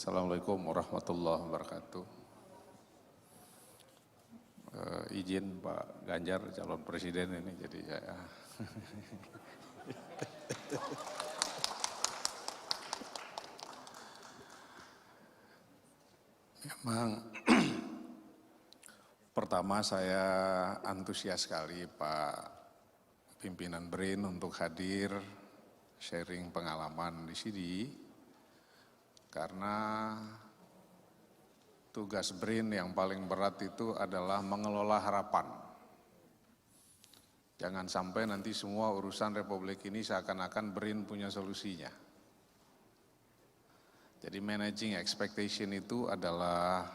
Assalamualaikum warahmatullahi wabarakatuh. Izin Pak Ganjar calon presiden ini, jadi saya memang pertama saya antusias sekali Pak pimpinan BRIN untuk hadir sharing pengalaman di sini. Karena tugas BRIN yang paling berat itu adalah mengelola harapan. Jangan sampai nanti semua urusan Republik ini seakan-akan BRIN punya solusinya. Jadi managing expectation itu adalah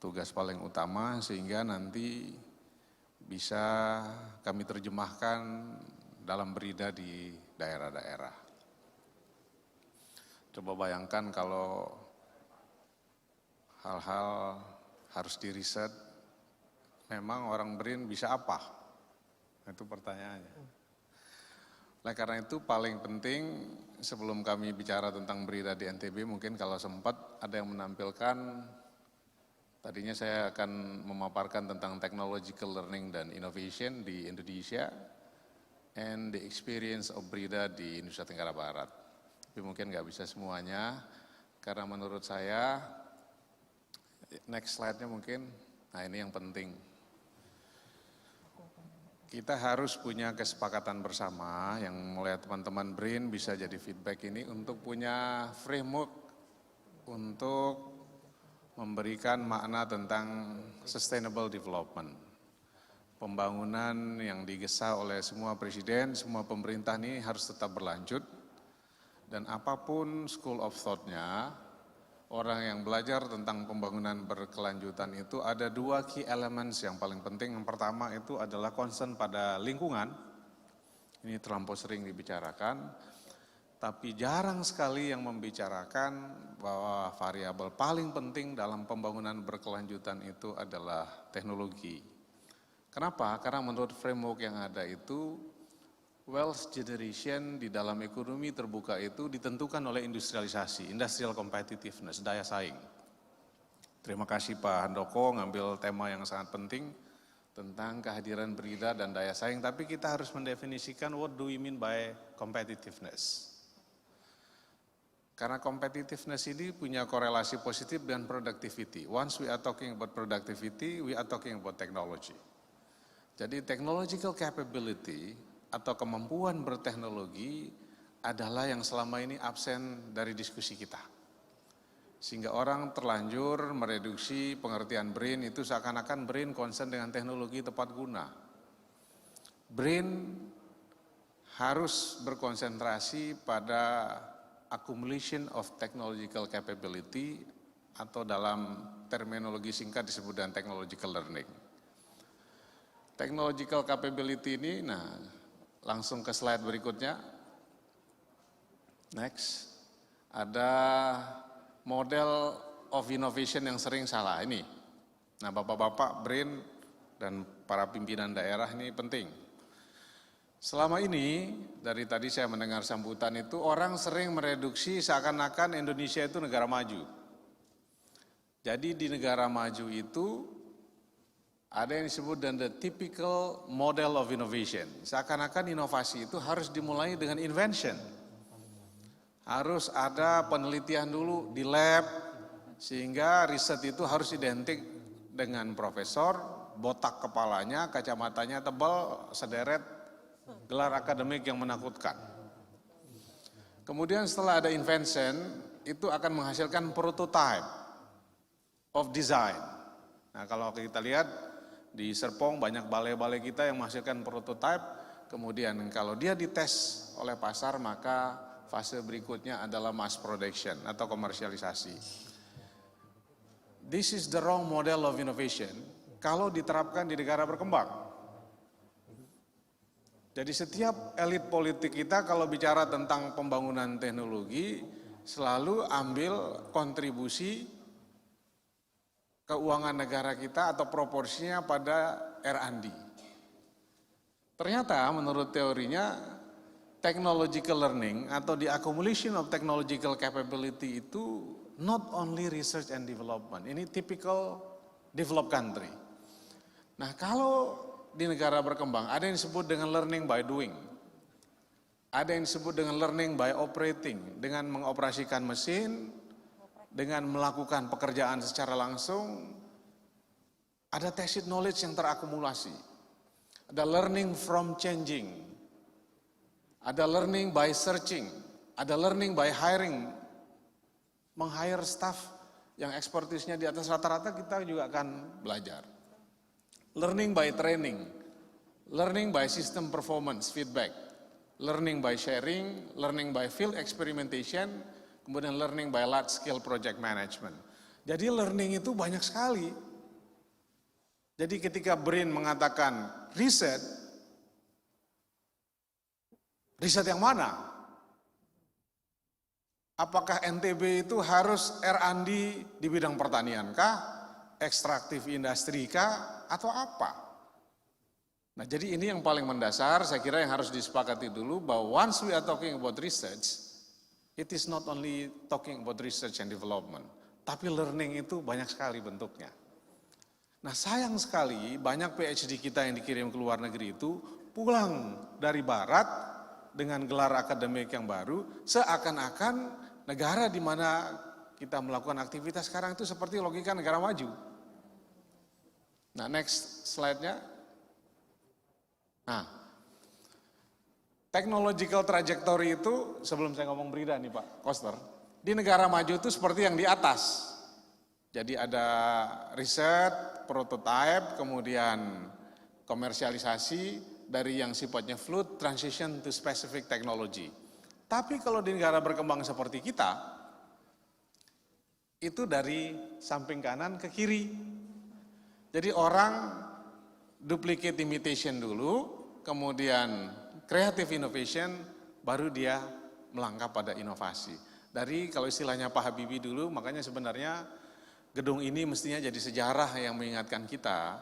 tugas paling utama sehingga nanti bisa kami terjemahkan dalam berida di daerah-daerah. Coba bayangkan kalau hal-hal harus diriset, memang orang BRIN bisa apa? Itu pertanyaannya. Oleh karena itu paling penting sebelum kami bicara tentang berita di NTB, mungkin kalau sempat ada yang menampilkan, tadinya saya akan memaparkan tentang technological learning dan innovation di Indonesia and the experience of Brida di Nusa Tenggara Barat. Tapi mungkin nggak bisa semuanya, karena menurut saya, next slide-nya mungkin, nah ini yang penting. Kita harus punya kesepakatan bersama, yang mulai teman-teman BRIN bisa jadi feedback ini, untuk punya framework untuk memberikan makna tentang sustainable development. Pembangunan yang digesa oleh semua presiden, semua pemerintah ini harus tetap berlanjut. Dan apapun school of thought-nya, orang yang belajar tentang pembangunan berkelanjutan itu ada dua key elements yang paling penting. Yang pertama itu adalah concern pada lingkungan, ini terlampau sering dibicarakan, tapi jarang sekali yang membicarakan bahwa variabel paling penting dalam pembangunan berkelanjutan itu adalah teknologi. Kenapa? Karena menurut framework yang ada itu, wealth generation di dalam ekonomi terbuka itu ditentukan oleh industrialisasi, industrial competitiveness, daya saing. Terima kasih Pak Handoko ngambil tema yang sangat penting tentang kehadiran Brida dan daya saing, tapi kita harus mendefinisikan what do we mean by competitiveness. Karena competitiveness ini punya korelasi positif dengan productivity. Once we are talking about productivity, we are talking about technology. Jadi technological capability atau kemampuan berteknologi adalah yang selama ini absen dari diskusi kita. Sehingga orang terlanjur mereduksi pengertian BRIN itu seakan-akan BRIN concern dengan teknologi tepat guna. BRIN harus berkonsentrasi pada accumulation of technological capability atau dalam terminologi singkat disebut dengan technological learning. Technological capability ini, langsung ke slide berikutnya. Next, ada model of innovation yang sering salah ini. Nah, Bapak-bapak BRIN dan para pimpinan daerah ini penting. Selama ini, dari tadi saya mendengar sambutan itu, orang sering mereduksi seakan-akan Indonesia itu negara maju. Jadi di negara maju itu, ada yang disebut dengan the typical model of innovation. Seakan-akan inovasi itu harus dimulai dengan invention. Harus ada penelitian dulu di lab, sehingga riset itu harus identik dengan profesor, botak kepalanya, kacamatanya tebal, sederet, gelar akademik yang menakutkan. Kemudian setelah ada invention, itu akan menghasilkan prototype of design. Nah, kalau kita lihat, di Serpong banyak balai-balai kita yang menghasilkan prototipe, kemudian kalau dia dites oleh pasar maka fase berikutnya adalah mass production atau komersialisasi. This is the wrong model of innovation kalau diterapkan di negara berkembang. Jadi setiap elit politik kita kalau bicara tentang pembangunan teknologi selalu ambil kontribusi keuangan negara kita atau proporsinya pada R&D. Ternyata menurut teorinya technological learning atau the accumulation of technological capability itu not only research and development. Ini typical developed country. Nah, kalau di negara berkembang ada yang disebut dengan learning by doing. Ada yang disebut dengan learning by operating, dengan mengoperasikan mesin, dengan melakukan pekerjaan secara langsung. Ada tacit knowledge yang terakumulasi. Ada learning from changing. Ada learning by searching. Ada learning by hiring. Meng-hire staff yang ekspertisnya di atas rata-rata, kita juga akan belajar. Learning by training. Learning by system performance feedback. Learning by sharing, learning by field experimentation, kemudian learning by large scale project management. Jadi learning itu banyak sekali. Jadi ketika BRIN mengatakan riset yang mana? Apakah NTB itu harus R&D di bidang pertanian kah? Ekstraktif industri kah? Atau apa? Nah, jadi ini yang paling mendasar, saya kira yang harus disepakati dulu, bahwa once we are talking about research, it is not only talking about research and development, tapi learning itu banyak sekali bentuknya. Nah, sayang sekali banyak PhD kita yang dikirim ke luar negeri itu pulang dari barat dengan gelar akademik yang baru, seakan-akan negara di mana kita melakukan aktivitas sekarang itu seperti logika negara maju. Nah, next slide-nya. Nah, technological trajectory itu, sebelum saya ngomong BRIDA nih Pak Koster, di negara maju itu seperti yang di atas. Jadi ada riset, prototype, kemudian komersialisasi, dari yang sifatnya fluid, transition to specific technology. Tapi kalau di negara berkembang seperti kita, itu dari samping kanan ke kiri. Jadi orang duplicate imitation dulu, kemudian creative innovation, baru dia melangkah pada inovasi. Dari kalau istilahnya Pak Habibie dulu, makanya sebenarnya gedung ini mestinya jadi sejarah yang mengingatkan kita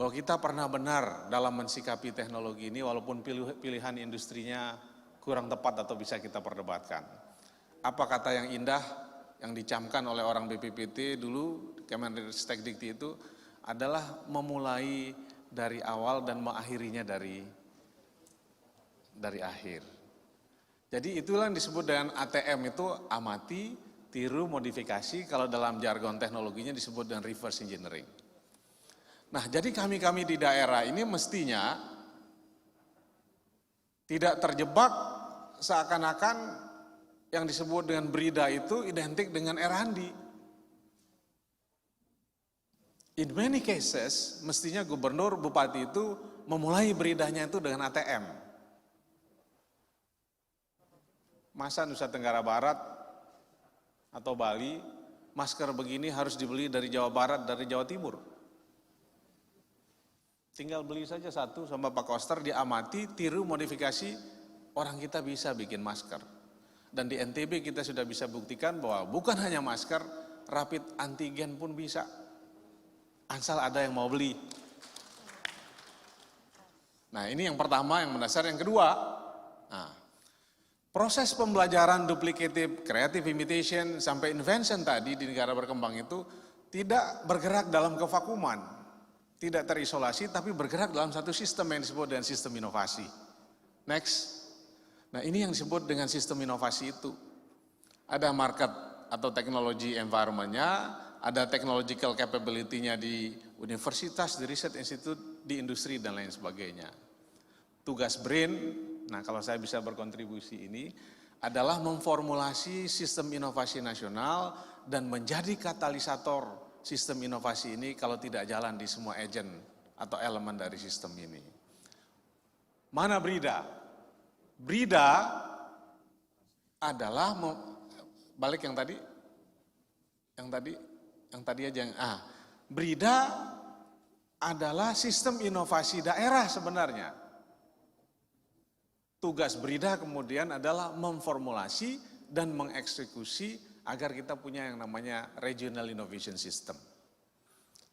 bahwa kita pernah benar dalam mensikapi teknologi ini walaupun pilihan industrinya kurang tepat atau bisa kita perdebatkan. Apa kata yang indah yang dicamkan oleh orang BPPT dulu, Kemendikbudristek itu adalah memulai dari awal dan mengakhirinya dari akhir. Jadi itulah yang disebut dengan ATM itu amati, tiru, modifikasi, kalau dalam jargon teknologinya disebut dengan reverse engineering. Nah, jadi kami-kami di daerah ini mestinya tidak terjebak seakan-akan yang disebut dengan BRIDA itu identik dengan R&D. In many cases, mestinya gubernur, bupati itu memulai beridahnya itu dengan ATM. Masa Nusa Tenggara Barat atau Bali, masker begini harus dibeli dari Jawa Barat, dari Jawa Timur. Tinggal beli saja satu sama Pak Koster, diamati, tiru, modifikasi, orang kita bisa bikin masker. Dan di NTB kita sudah bisa buktikan bahwa bukan hanya masker, rapid antigen pun bisa. Asal ada yang mau beli. Nah, ini yang pertama, yang mendasar. Yang kedua, nah, proses pembelajaran duplicative, creative imitation, sampai invention tadi di negara berkembang itu tidak bergerak dalam kevakuman, tidak terisolasi, tapi bergerak dalam satu sistem yang disebut dengan sistem inovasi. Next. Nah, ini yang disebut dengan sistem inovasi itu. Ada market atau teknologi environment-nya, ada technological capability-nya di universitas, di research institute, di industri, dan lain sebagainya. Tugas BRIN, nah kalau saya bisa berkontribusi ini, adalah memformulasi sistem inovasi nasional dan menjadi katalisator sistem inovasi ini kalau tidak jalan di semua agent atau elemen dari sistem ini. Mana BRIDA? BRIDA adalah, balik yang tadi aja yang BRIDA adalah sistem inovasi daerah sebenarnya. Tugas BRIDA kemudian adalah memformulasi dan mengeksekusi agar kita punya yang namanya Regional Innovation System.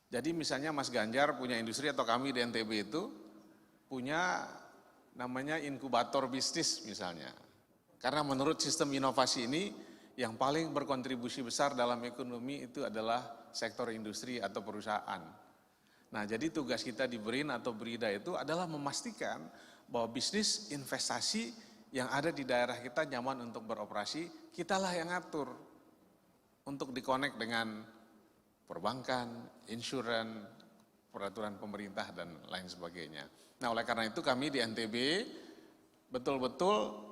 Jadi misalnya Mas Ganjar punya industri atau kami di NTB itu punya namanya inkubator bisnis misalnya. Karena menurut sistem inovasi ini yang paling berkontribusi besar dalam ekonomi itu adalah sektor industri atau perusahaan. Nah, jadi tugas kita di BRIN atau BRIDA itu adalah memastikan bahwa bisnis investasi yang ada di daerah kita nyaman untuk beroperasi, kitalah yang ngatur untuk dikonek dengan perbankan, insuran, peraturan pemerintah dan lain sebagainya. Nah, oleh karena itu kami di NTB betul-betul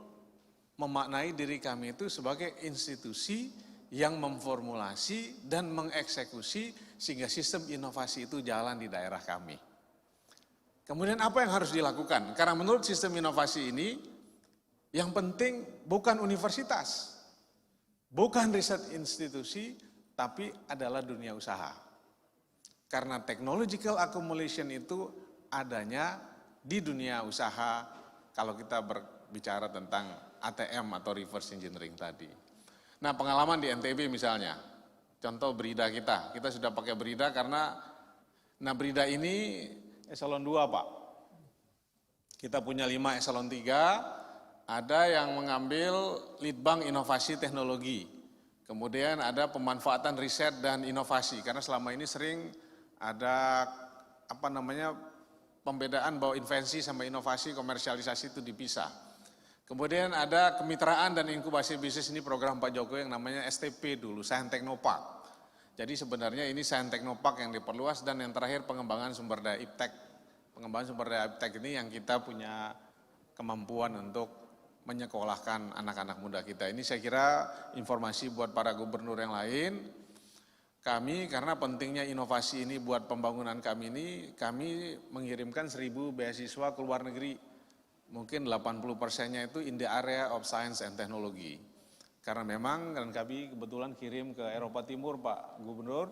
memaknai diri kami itu sebagai institusi yang memformulasi dan mengeksekusi sehingga sistem inovasi itu jalan di daerah kami. Kemudian apa yang harus dilakukan? Karena menurut sistem inovasi ini, yang penting bukan universitas, bukan riset institusi, tapi adalah dunia usaha. Karena technological accumulation itu adanya di dunia usaha kalau kita berbicara tentang ATM atau reverse engineering tadi. Nah, pengalaman di NTB misalnya, contoh BRIDA kita sudah pakai BRIDA karena, BRIDA ini eselon 2 Pak. Kita punya 5 eselon 3, ada yang mengambil lead bank inovasi teknologi. Kemudian ada pemanfaatan riset dan inovasi, karena selama ini sering ada pembedaan bahwa invensi sama inovasi komersialisasi itu dipisah. Kemudian ada kemitraan dan inkubasi bisnis, ini program Pak Jokowi yang namanya STP dulu, Science Technopark. Jadi sebenarnya ini Science Technopark yang diperluas, dan yang terakhir pengembangan sumber daya IPTEK. Pengembangan sumber daya IPTEK ini yang kita punya kemampuan untuk menyekolahkan anak-anak muda kita. Ini saya kira informasi buat para gubernur yang lain. Kami, karena pentingnya inovasi ini buat pembangunan kami mengirimkan 1.000 beasiswa ke luar negeri. Mungkin 80%-nya itu in the area of science and technology. Karena memang dan kami kebetulan kirim ke Eropa Timur Pak Gubernur,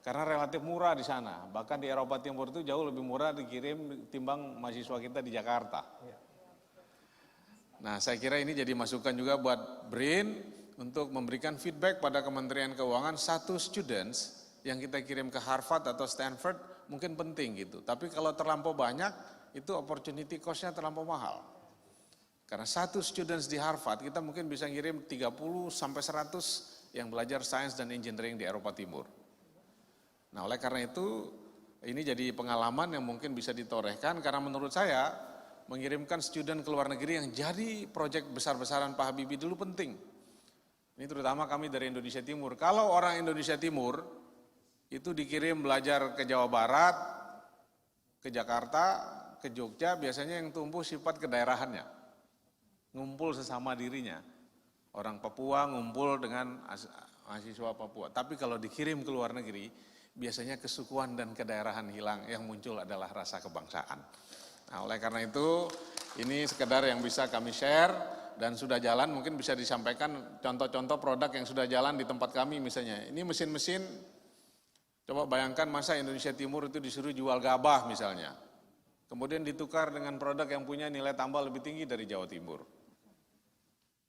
karena relatif murah di sana. Bahkan di Eropa Timur itu jauh lebih murah dikirim timbang mahasiswa kita di Jakarta. Nah, saya kira ini jadi masukan juga buat BRIN untuk memberikan feedback pada Kementerian Keuangan, 1 students yang kita kirim ke Harvard atau Stanford mungkin penting gitu. Tapi kalau terlampau banyak, itu opportunity cost-nya terlampau mahal. Karena 1 students di Harvard, kita mungkin bisa ngirim 30 sampai 100 yang belajar sains dan engineering di Eropa Timur. Nah, oleh karena itu, ini jadi pengalaman yang mungkin bisa ditorehkan, karena menurut saya, mengirimkan student ke luar negeri yang jadi proyek besar-besaran Pak Habibie dulu penting. Ini terutama kami dari Indonesia Timur. Kalau orang Indonesia Timur, itu dikirim belajar ke Jawa Barat, ke Jakarta, ke Jogja, biasanya yang tumbuh sifat kedaerahannya, ngumpul sesama dirinya. Orang Papua ngumpul dengan mahasiswa Papua. Tapi kalau dikirim ke luar negeri, biasanya kesukuan dan kedaerahan hilang, yang muncul adalah rasa kebangsaan. Nah, oleh karena itu, ini sekedar yang bisa kami share, dan sudah jalan, mungkin bisa disampaikan contoh-contoh produk yang sudah jalan di tempat kami misalnya. Ini mesin-mesin, coba bayangkan masa Indonesia Timur itu disuruh jual gabah misalnya. Kemudian ditukar dengan produk yang punya nilai tambah lebih tinggi dari Jawa Timur.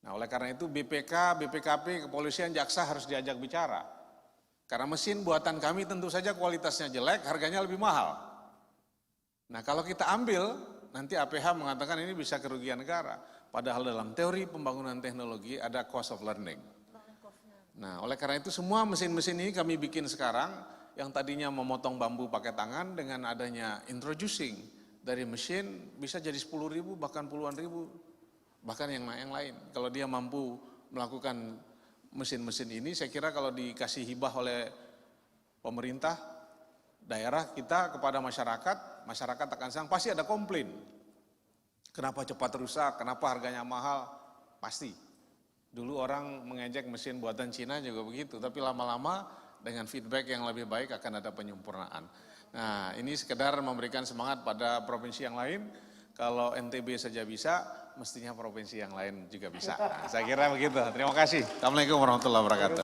Nah, oleh karena itu BPK, BPKP, kepolisian, jaksa harus diajak bicara. Karena mesin buatan kami tentu saja kualitasnya jelek, harganya lebih mahal. Nah, kalau kita ambil, nanti APH mengatakan ini bisa kerugian negara. Padahal dalam teori pembangunan teknologi ada cost of learning. Nah, oleh karena itu semua mesin-mesin ini kami bikin sekarang, yang tadinya memotong bambu pakai tangan, dengan adanya introducing dari mesin bisa jadi 10.000 bahkan puluhan ribu, bahkan yang lain. Kalau dia mampu melakukan mesin-mesin ini, saya kira kalau dikasih hibah oleh pemerintah daerah kita kepada masyarakat akan sang pasti ada komplain. Kenapa cepat rusak, kenapa harganya mahal, pasti. Dulu orang mengejek mesin buatan Cina juga begitu, tapi lama-lama dengan feedback yang lebih baik akan ada penyempurnaan. Nah, ini sekedar memberikan semangat pada provinsi yang lain. Kalau NTB saja bisa, mestinya provinsi yang lain juga bisa. Nah, saya kira begitu. Terima kasih. Assalamualaikum warahmatullahi wabarakatuh.